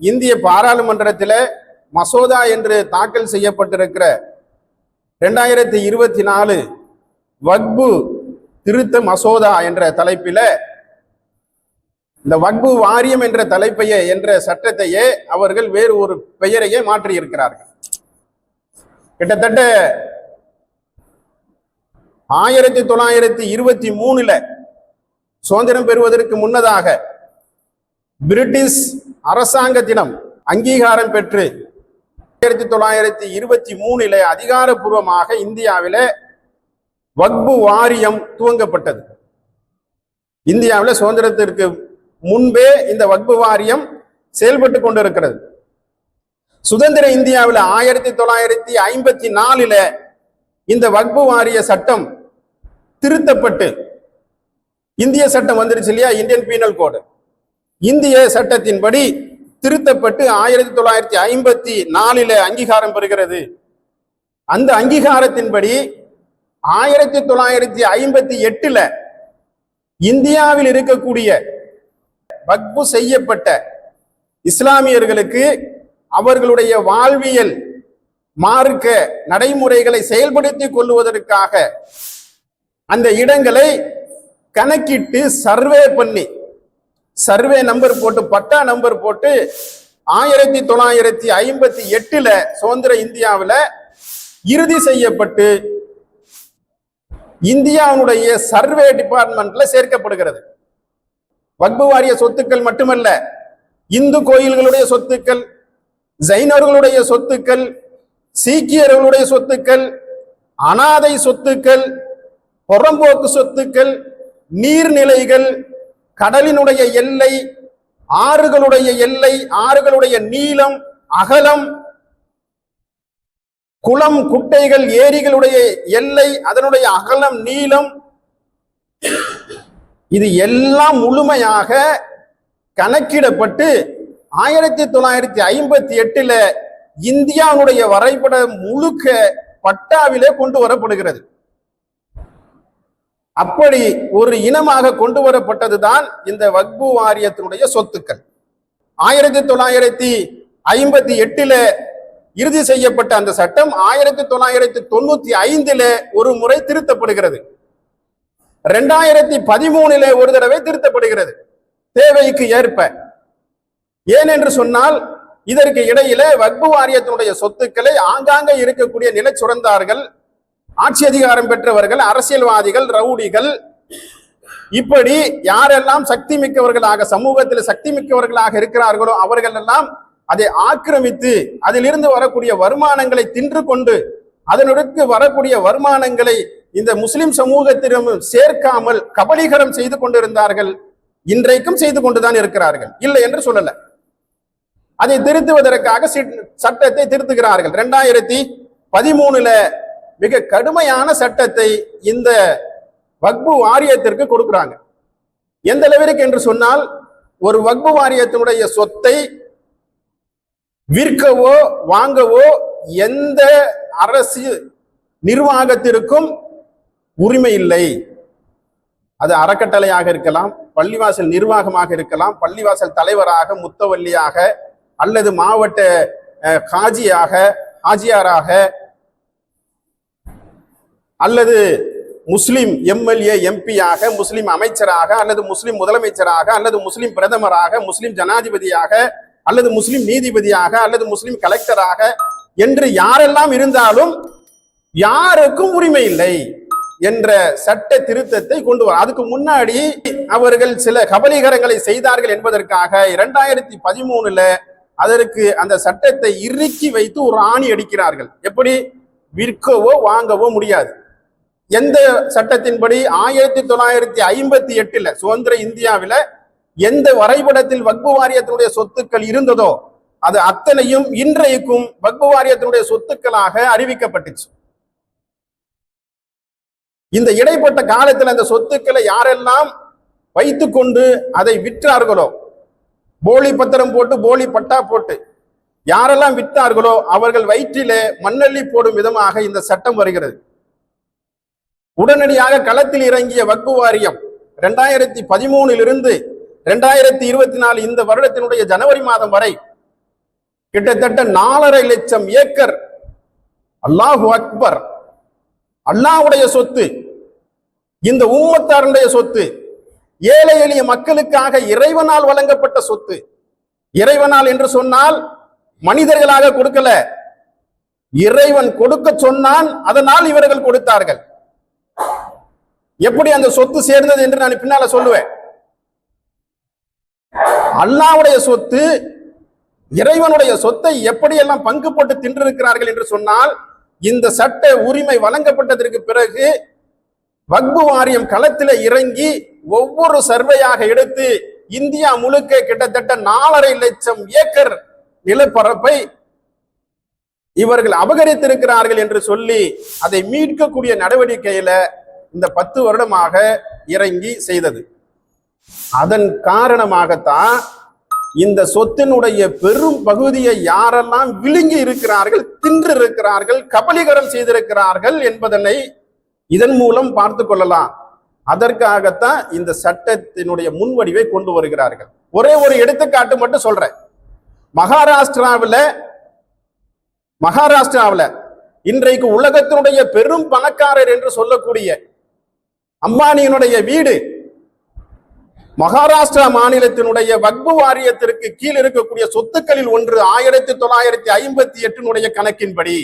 இந்திய பாராளுமன்றத்தில் மசோதா என்று தாக்கல் செய்யப்பட்டிருக்கிற 2024 வக்பு திருத்த மசோதா என்ற தலைப்பில் இந்த வக்பு வாரியம் என்ற தலைப்பையே என்ற சட்டத்தையே அவர்கள் வேறு ஒரு பெயரையே மாற்றி இருக்கிறார்கள். கிட்டத்தட்ட 1923 சுதந்திரம் பெறுவதற்கு முன்னதாக பிரிட்டிஷ் அரசாங்கத்திடம் அங்கீகாரம் பெற்று 1923 அதிகாரப்பூர்வமாக இந்தியாவில் வக்பு வாரியம் துவங்கப்பட்டது. இந்தியாவில் சுதந்திரத்திற்கு முன்பே இந்த வக்பு வாரியம் செயல்பட்டு கொண்டிருக்கிறது. சுதந்திர இந்தியாவில் 1954 இந்த வக்பு வாரிய சட்டம் திருத்தப்பட்டு இந்திய சட்டம் வந்துருச்சு இல்லையா, இந்தியன் பீனல் கோடு. இந்திய சட்டத்தின்படி திருத்தப்பட்டு 1954 அங்கீகாரம் பெறுகிறது. அந்த அங்கீகாரத்தின்படி 1958 இந்தியாவில் இருக்கக்கூடிய வக்பு செய்யப்பட்ட இஸ்லாமியர்களுக்கு அவர்களுடைய வாழ்வியல் மார்க்க நடைமுறைகளை செயல்படுத்திக் கொள்வதற்காக அந்த இடங்களை கணக்கிட்டு சர்வே பண்ணி, சர்வே நம்பர் போட்டு, பட்டா நம்பர் போட்டு 1958 சுதந்திர இந்தியாவில் இறுதி செய்யப்பட்டு இந்தியாவுடைய சர்வே டிபார்ட்மெண்ட்ல சேர்க்கப்படுகிறது. வக்பு வாரிய சொத்துக்கள் மட்டுமல்ல, இந்து கோயில்களுடைய சொத்துக்கள், ஜைனர்களுடைய சொத்துக்கள், சீக்கியர்களுடைய சொத்துக்கள், அனாதை சொத்துக்கள், புறம்போக்கு சொத்துக்கள், நீர்நிலைகள், கடலினுடைய எல்லை, ஆறுகளுடைய எல்லை, ஆறுகளுடைய நீளம் அகலம், குளம் குட்டைகள் ஏரிகளுடைய எல்லை, அதனுடைய அகலம் நீளம், இது எல்லாம் முழுமையாக கணக்கிடப்பட்டு 1958 இந்தியாவுடைய வரைபடம் முழுக்க பட்டாவிலே கொண்டு வரப்படுகிறது. அப்படி ஒரு இனமாக கொண்டு வரப்பட்டதுதான் இந்த வக்பு வாரியத்தினுடைய சொத்துக்கள். 1958 இறுதி செய்யப்பட்ட அந்த சட்டம் 1995 ஒரு முறை திருத்தப்படுகிறது. 2013 ஒரு தடவை திருத்தப்படுகிறது தேவைக்கு ஏற்ப. ஏன் என்று சொன்னால், இதற்கு இடையில வக்பு வாரியத்தினுடைய சொத்துக்களை ஆங்காங்க இருக்கக்கூடிய நிலச்சுரந்தார்கள், ஆட்சி அதிகாரம் பெற்றவர்கள், அரசியல்வாதிகள், ரவுடிகள், இப்படி யாரெல்லாம் சக்தி மிக்கவர்களாக சமூகத்தில் சக்தி மிக்கவர்களாக இருக்கிறார்களோ அவர்கள் எல்லாம் அதை ஆக்கிரமித்து அதிலிருந்து வரக்கூடிய வருமானங்களை தின்று கொண்டு அதனுடன் வரக்கூடிய வருமானங்களை இந்த முஸ்லிம் சமூகத்திடம் சேர்க்காமல் கபலீகரம் செய்து கொண்டிருந்தார்கள். இன்றைக்கும் செய்து கொண்டுதான் இருக்கிறார்கள், இல்லை என்று சொல்லல. அதை திருத்துவதற்காக சட்டத்தை திருத்துகிறார்கள். 2013 மிக கடுமையான சட்டத்தை இந்த வக்பு வாரியத்திற்கு கொடுக்கிறாங்க. எந்த அளவிற்கு என்று சொன்னால், ஒரு வக்பு வாரியத்தினுடைய சொத்தை விற்கவோ வாங்கவோ எந்த அரசு நிர்வாகத்திற்கும் உரிமை இல்லை. அது அறக்கட்டளையாக இருக்கலாம், பள்ளிவாசல் நிர்வாகமாக இருக்கலாம், பள்ளிவாசல் தலைவராக, முத்தவல்லியாக, அல்லது மாவட்ட ஹாஜியாக, ஹாஜியாராக, அல்லது முஸ்லிம் எம்எல்ஏ எம்பியாக, முஸ்லிம் அமைச்சராக, அல்லது முஸ்லிம் முதலமைச்சராக, அல்லது முஸ்லிம் பிரதமராக, முஸ்லிம் ஜனாதிபதியாக, அல்லது முஸ்லிம் நீதிபதியாக, அல்லது முஸ்லிம் கலெக்டராக என்று யாரெல்லாம் இருந்தாலும் யாருக்கும் உரிமை இல்லை என்ற சட்ட திருத்தத்தை கொண்டு வர. அதுக்கு முன்னாடி அவர்கள் சில கபலீகரங்களை செய்தார்கள் என்பதற்காக 2013 அதற்கு அந்த சட்டத்தை இறுக்கி வைத்து ஒரு ஆணி அடிக்கிறார்கள். எப்படி? விற்கவோ வாங்கவோ முடியாது. எந்த சட்டத்தின்படி 1958 சுதந்திர இந்தியாவில் எந்த வரைபடத்தில் வக்பு வாரியத்தினுடைய சொத்துக்கள் இருந்ததோ அது அத்தனையும் இன்றைக்கும் வக்பு வாரியத்தினுடைய சொத்துக்களாக அறிவிக்கப்பட்டுச்சு. இந்த இடைப்பட்ட காலத்தில் அந்த சொத்துக்களை யாரெல்லாம் வைத்துக்கொண்டு அதை விற்றார்களோ, போலி பத்திரம் போட்டு, போலி பட்டா போட்டு யாரெல்லாம் விற்றார்களோ அவர்கள் வயிற்றிலே மண்ணள்ளி போடும் விதமாக இந்த சட்டம் வருகிறது. உடனடியாக களத்தில் இறங்கிய வக்பு வாரியம் 2013 2024 இந்த வருடத்தினுடைய ஜனவரி மாதம் வரை கிட்டத்தட்ட 4.5 லட்சம் ஏக்கர். அல்லாஹு அக்பர். அல்லாஹ்வுடைய சொத்து, இந்த உம்மத்தாருடைய சொத்து, ஏழை எளிய மக்களுக்காக இறைவனால் வழங்கப்பட்ட சொத்து. இறைவனால் என்று சொன்னால் மனிதர்களாக கொடுக்கல, இறைவன் கொடுக்க சொன்னான், அதனால் இவர்கள் கொடுத்தார்கள். எப்படி அந்த சொத்து சேர்ந்தது என்று நான் பின்னால சொல்லுவேன். அல்லாஹ்வுடைய சொத்து, இறைவனுடைய சொத்தை எப்படியெல்லாம் பங்கு போட்டு தின்றிருக்கிறார்கள் என்று சொன்னால், இந்த சட்ட உரிமை வழங்கப்பட்டதற்கு பிறகு வக்பு வாரியம் களத்தில் இறங்கி ஒவ்வொரு சர்வையாக எடுத்து இந்தியா முழுக்க கிட்டத்தட்ட 4.5 லட்சம் ஏக்கர் நிலப்பரப்பை இவர்கள் அபகரித்திருக்கிறார்கள் என்று சொல்லி அதை மீட்கக்கூடிய நடவடிக்கையில இந்த 10 வருடமாக இறங்கி செய்தது. அதன் காரணமாகத்தான் இந்த சொத்தினுடைய பெரும் பகுதியை யாரெல்லாம் விழுங்கி இருக்கிறார்கள், தின்று இருக்கிறார்கள், கபலீகரம் செய்திருக்கிறார்கள் என்பதனை இதன் மூலம் பார்த்து கொள்ளலாம். அதற்காகத்தான் இந்த சட்டத்தினுடைய முன்வடிவை கொண்டு வருகிறார்கள். ஒரே ஒரு எடுத்துக்காட்டு மட்டும் சொல்றேன். மகாராஷ்டிராவில் இன்றைக்கு உலகத்தினுடைய பெரும் பணக்காரர் என்று சொல்லக்கூடிய அம்பானியினுடைய வீடு மகாராஷ்டிரா மாநிலத்தினுடைய வக்பு வாரியத்திற்கு கீழ் இருக்கக்கூடிய சொத்துக்களில் ஒன்று. 1958 கணக்கின்படி